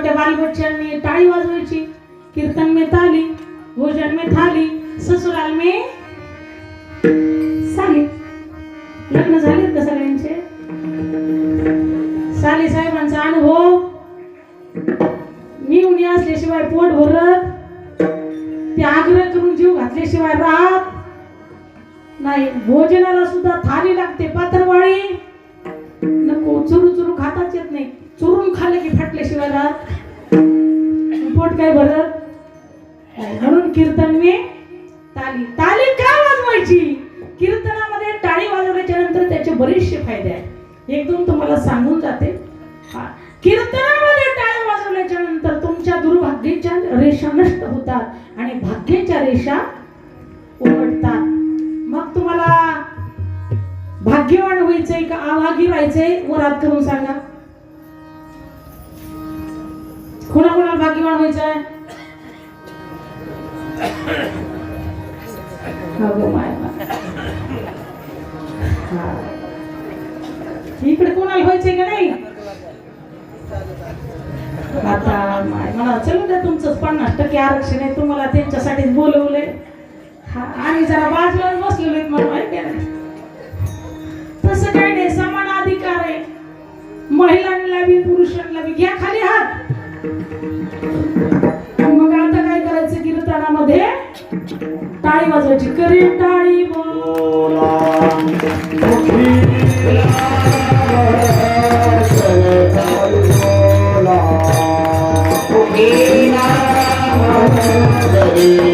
छोट्या बाल बच्च्यांनी टाळी वाजवायची, कीर्तन में ताली, भोजन में थाली, ससुराल में साली. लग्न झालेत का सगळ्यांचे? साली साहेबांचा अनुभव निवणी असल्याशिवाय पोट भरत, ते आग्रह करून जीव घातल्याशिवाय राहत नाही. भोजनाला सुद्धा थाली लागते, पातळवाळी नको, चुरू चुरू खाताच येत नाही, चुरून खाल्ले की फाटल्याशिवाय राहत पोट काय भरत. म्हणून कीर्तन में ताली. ताली का वाजवायची? कीर्तनामध्ये टाळी वाजवल्याच्या नंतर त्याचे बरेचसे फायदे आहेत. एक दोन तुम्हाला सांगून जाते. कीर्तनामध्ये टाळी वाजवल्याच्या नंतर तुमच्या दुर्भाग्याच्या रेषा नष्ट होतात आणि भाग्याच्या रेषा उमटतात. मग तुम्हाला भाग्यवान व्हायचंय का अभागी राहायचंय? वर हात करून सांगा. कोणाकोणाला भाग्यवान व्हायचंय? इकडे कोणाला व्हायचंय का नाही? आता मला चलू द्या, तुमचं 50% आरक्षण आहे, तुम्हाला त्यांच्यासाठीच बोलवलंय. आम्ही जरा बाजूला बसलेलो आहेत, मला माहिती आहे. तसं काही नाही, समान अधिकार आहे महिलांना बी पुरुषांना बी. घ्या खाली हात. मग आता काय करायचं? कीर्तनामध्ये टाळी वाजवायची. करी टाळी बोला बोला